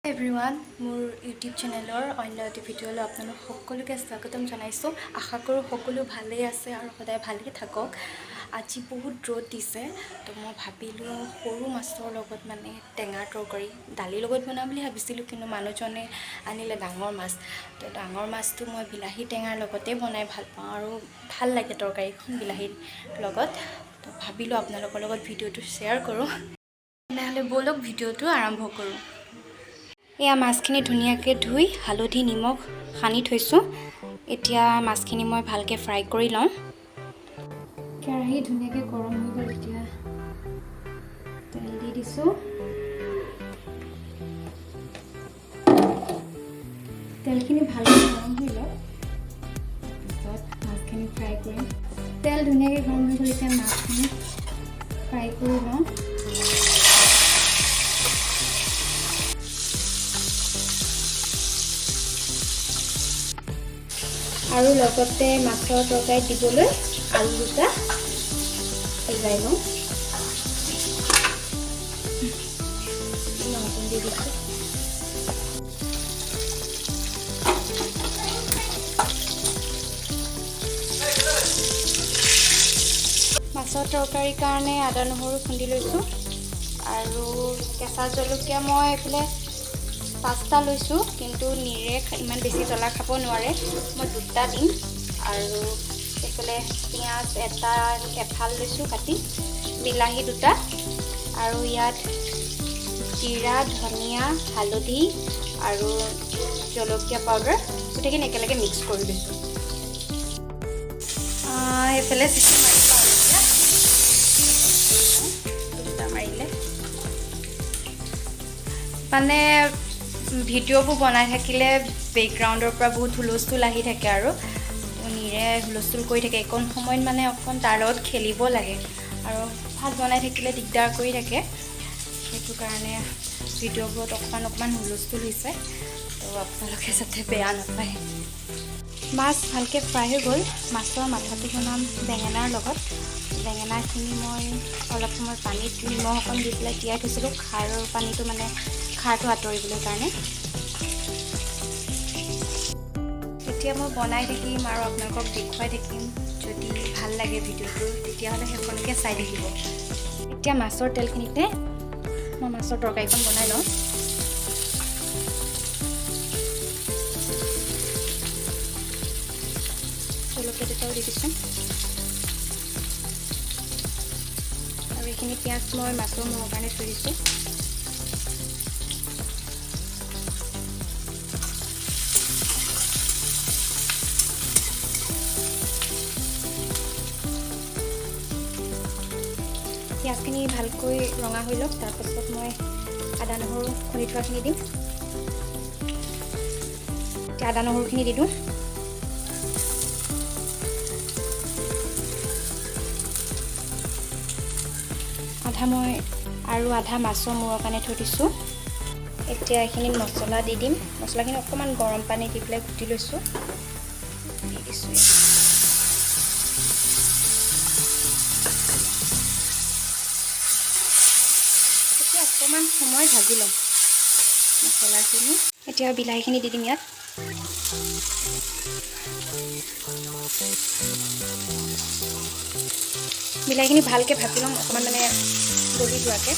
Everyone মোৰ YouTube চেনেলৰ অন্য এটি ভিডিঅ'লৈ আপোনালোক সকলোকে স্বাগতম জনাইছোঁ। আশা কৰোঁ সকলো ভালেই আছে আৰু সদায় ভালেই থাকক। আজি বহুত ৰ'দ দিছে, তো মই ভাবিলোঁ সৰু মাছৰ লগত মানে টেঙাৰ তৰকাৰী দালিৰ লগত বনাম বুলি ভাবিছিলোঁ, কিন্তু মানুহজনে আনিলে ডাঙৰ মাছ। তো ডাঙৰ মাছটো মই বিলাহী টেঙাৰ লগতে বনাই ভাল পাওঁ আৰু ভাল লাগে তৰকাৰীখন বিলাহীৰ লগত। তো ভাবিলোঁ আপোনালোকৰ লগত ভিডিঅ'টো শ্বেয়াৰ কৰোঁ। তেনেহ'লে ব'লক ভিডিঅ'টো আৰম্ভ কৰোঁ। এয়া মাছখিনি ধুনীয়াকৈ ধুই হালধি নিমখ সানি থৈছোঁ। এতিয়া মাছখিনি মই ভালকৈ ফ্ৰাই কৰি লওঁ। কেৰাহী ধুনীয়াকৈ গৰম হৈ গ'ল, এতিয়া তেল দি দিছোঁ। তেলখিনি ভালকৈ গৰম হৈ লওক, তাৰপিছত মাছখিনি ফ্ৰাই কৰিম। তেল ধুনীয়াকৈ গৰম হৈ গ'ল, এতিয়া মাছখিনি ফ্ৰাই কৰি লওঁ। আৰু লগতে মাছৰ তৰকাৰীত দিবলৈ আলু দুটা সিজাই লওঁ। নতুন দি দিছোঁ। মাছৰ তৰকাৰীৰ কাৰণে আদা নহৰু খুন্দি লৈছোঁ আৰু কেঁচা জলকীয়া মই এইফালে 5টা লৈছোঁ, কিন্তু নিৰে ইমান বেছি জ্বলা খাব নোৱাৰে, মই 2টা দিম। আৰু এইফালে পিঁয়াজ এফাল লৈছোঁ কাটি, বিলাহী 2টা, আৰু ইয়াত জিৰা ধনিয়া হালধি আৰু জলকীয়া পাউডাৰ গোটেইখিনি একেলগে মিক্স কৰি লৈছোঁ। এইফালে চিটি মাৰিলোঁ আৰু এতিয়া 2টা মাৰিলে মানে ভিডিঅ'বোৰ বনাই থাকিলে বেকগ্ৰাউণ্ডৰ পৰা বহুত হুলস্থুল আহি থাকে আৰু নিৰে হুলস্থুল কৰি থাকে। এইকণ সময়ত মানে অকণ তাৰ লগত খেলিব লাগে আৰু ভাত বনাই থাকিলে দিগদাৰ কৰি থাকে, সেইটো কাৰণে ভিডিঅ'বোৰত অকণমান হুলস্থুল হৈছে, তো আপোনালোকে যাতে বেয়া নাপায়। মাছ ভালকৈ ফ্ৰাই হৈ গ'ল। মাছৰ মাথাটো বনাম বেঙেনাৰ লগত। বেঙেনাখিনি মই অলপ সময় পানীত নিমখ অকণ দি পেলাই তিয়াই থৈছিলোঁ, খাৰৰ পানীটো মানে খাৰটো আঁতৰিবলৈ কাৰণে। এতিয়া মই বনাই থাকিম আৰু আপোনালোকক দেখুৱাই থাকিম। যদি ভাল লাগে ভিডিঅ'টো তেতিয়াহ'লে সেইখনকে চাই থাকিব। এতিয়া মাছৰ তেলখিনিতে মই মাছৰ তৰকাৰীখন বনাই লওঁ। জলকীয়া 2টাও দি দিছোঁ আৰু এইখিনি পিঁয়াজ মই মাছৰ মূৰৰ কাৰণে থৈ দিছোঁ। পিঁয়াজখিনি ভালকৈ ৰঙা হৈ লওক, তাৰপাছত মই আদা নহৰু খুন্দি থোৱাখিনি দিম। এতিয়া আদা নহৰুখিনি দি দিওঁ। আধা মই আৰু আধা মাছৰ মূৰৰ কাৰণে থৈ দিছোঁ। এতিয়া এইখিনিত মছলা দি দিম। মছলাখিনি অকণমান গৰম পানী দি পেলাই কুটি লৈছোঁ, দি দিছোঁ। এতিয়া অকণমান সময় ভাজি ল'ম মছলাখিনি। এতিয়া বিলাহীখিনি দি দিম ইয়াত। বিলাহীখিনি ভালকৈ ভাজি ল'ম, অকণমান মানে গলি যোৱাকৈ।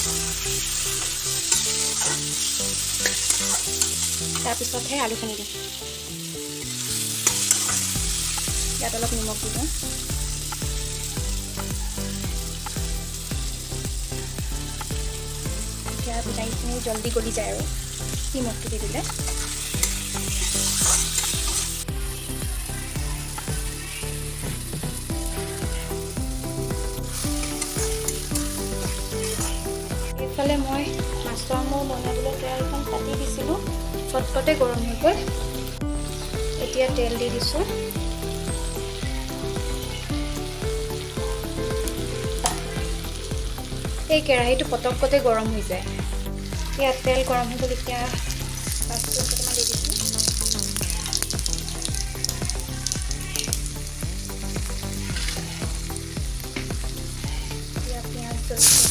তাৰপিছতহে আলুখিনি দিম। ইয়াত অলপ নিমখ দি দিওঁ। এতিয়া বিলাহীখিনি জলদি গলি যায় আৰু নিমখটো দি দিলে। এইফালে মই মাছৰ মূৰ বনাবলৈ কেৰাহীখন পাতি দিছিলোঁ, চটপটে গৰম হৈ গ'ল। এতিয়া তেল দি দিছোঁ। এই কেৰাহীটো পটকতে গৰম হৈ যায়। ইয়াত তেল গৰম হৈ গ'ল, এতিয়া মাছটো অকণমান দি দিছোঁ। এতিয়া পিঁয়াজ জলকীয়া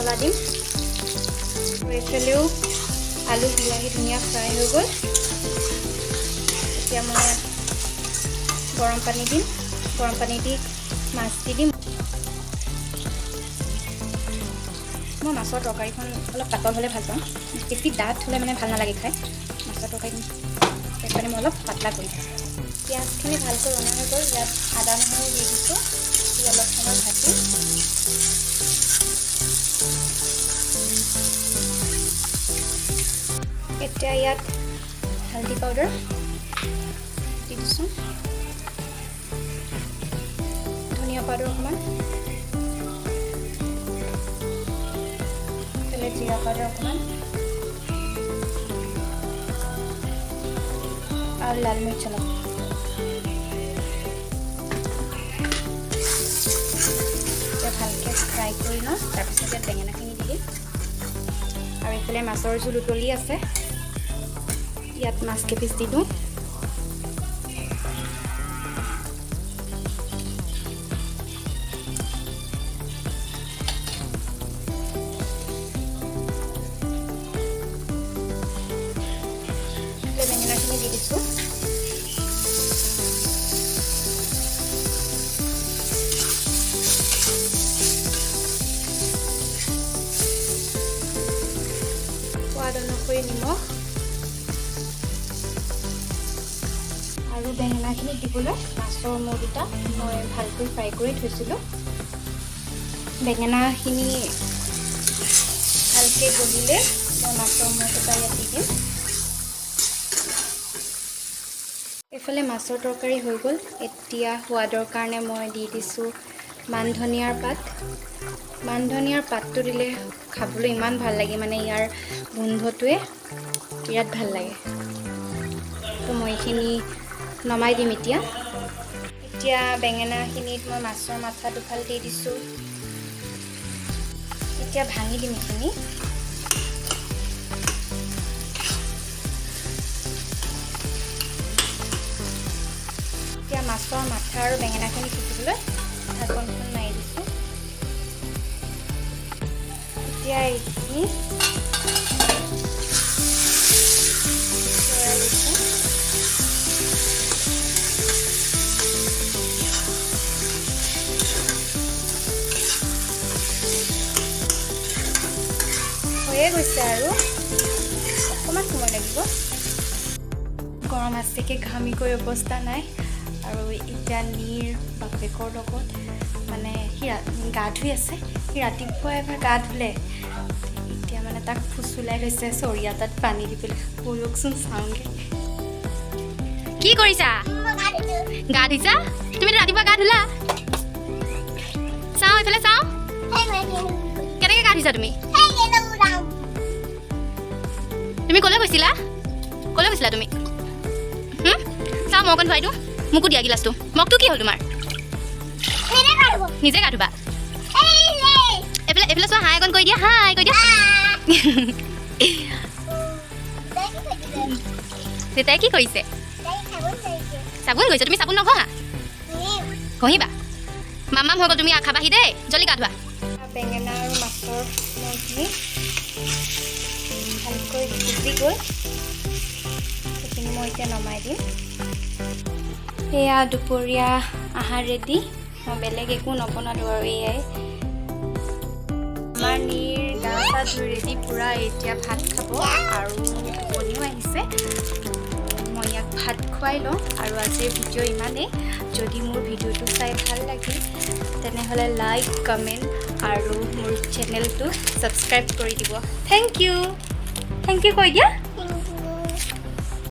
মছলা দিম। এইফালেও আলু বিলাহী ধুনীয়া ফ্ৰাই হৈ গ'ল। এতিয়া মই গৰম পানী দিম। গৰম পানী দি মাছ দি দিম। মই মাছৰ তৰকাৰীখন অলপ পাতল হ'লে ভাল পাওঁ, বেছি ডাঠ হ'লে মানে ভাল নালাগে খাই। মাছৰ তৰকাৰী সেইকাৰণে মই অলপ পাতলা কৰিম। পিঁয়াজখিনি ভালকৈ ৰঙা হৈ গ'ল। ইয়াত আদা নহৰু দি দিছোঁ। দি অলপ সময় ভাজিম। এতিয়া ইয়াত হালধি পাউডাৰ দি দিছোঁ, ধনিয়া পাউডাৰ অকণমান, এইফালে জিৰা পাউডাৰ অকণমান আৰু লাল মিৰ্চ অলপ। এতিয়া ভালকৈ ফ্ৰাই কৰি লওঁ, তাৰপিছতে বেঙেনাখিনি দি দিম। আৰু এইফালে মাছৰ জোল উতলি আছে, ইয়াত মাছ কেইপিচ দি দিওঁ। বেঙেনাখিনি দি দিছোঁ। সোৱাদ অনুসৰি নিমখ আৰু বেঙেনাখিনি দিবলৈ মাছৰ মূৰ দুটা মই ভালকৈ ফ্ৰাই কৰি থৈছিলোঁ। বেঙেনাখিনি ভালকৈ গলিলে মই মাছৰ মূৰ দুটা ইয়াত দি দিম। এইফালে মাছৰ তৰকাৰী হৈ গ'ল। এতিয়া সোৱাদৰ কাৰণে মই দি দিছোঁ মান ধনিয়াৰ পাত। মান ধনিয়াৰ পাতটো দিলে খাবলৈ ইমান ভাল লাগে, মানে ইয়াৰ গোন্ধটোৱে বিৰাট ভাল লাগে। তো মই এইখিনি নমাই দিম এতিয়া। এতিয়া বেঙেনাখিনিত মই মাছৰ মাথা দুফাল দি দিছোঁ। এতিয়া ভাঙি দিম এইখিনি। এতিয়া মাছৰ মাথা আৰু বেঙেনাখিনি সিজিবলৈ ঢাকনখন মাৰি দিছোঁ। এতিয়া এইখিনি লৰাই দিছোঁ। হৈয়ে গৈছে আৰু অকণমান সময় লাগিব। গৰম আছেকে ঘামি গৈ অৱস্থা নাই। আৰু এতিয়া নীৰ বাপেকৰ লগত মানে সি গা ধুই আছে। সি ৰাতিপুৱা এবাৰ গা ধুলে, এতিয়া মানে তাক ফুচুলাই লৈছে চৰিয়া তাত পানী দি পেলাই। বলকচোন চাওঁগৈ। কি কৰিছা? গা ধুইছা? তুমি ৰাতিপুৱা গা ধুলা? চাওঁ এইফালে চাওঁ। কেনেকৈ গা ধুইছা তুমি? তুমি ক'লৈ গৈছিলা? ক'লৈ গৈছিলা তুমি? চাওঁ মই অকণ ধুৱাই দিওঁ। মোকো দিয়া গিলাচটো। মগটো কি হ'ল তোমাৰ? নিজে গা ধুবা? এইফালে এইফালে চোৱা, হাই অকণ কৈ দিয়া। হাই কৈ দিয়া। দেউতাই কি কৰিছে? চাবোন কৰিছে? তুমি চাবোন নঘঁহা? ঘঁহিবা? মামাম হৈ গ'ল, তুমি খাবাহি দেই। জলদি গা ধোৱা। বেঙেনা আৰু মাছৰ মূৰখিনি ভালকৈ সিজি গ'ল। সেইখিনি মই এতিয়া নমাই দিম। এয়া দুপৰীয়া আহাৰ ৰেডি। মই বেলেগ একো নবনালোঁ আৰু এয়াই। আমাৰ নীৰ গা চা ধুই ৰেডি পূৰা এতিয়া ভাত খাব আৰু টোপনিও আহিছে। মই ইয়াক ভাত খুৱাই লওঁ। আৰু আজিৰ ভিডিঅ' ইমানেই। যদি মোৰ ভিডিঅ'টো চাই ভাল লাগে তেনেহ'লে লাইক, কমেণ্ট আৰু মোৰ চেনেলটো ছাবস্ক্ৰাইব কৰি দিব। থেংক ইউ কৈ দিয়া।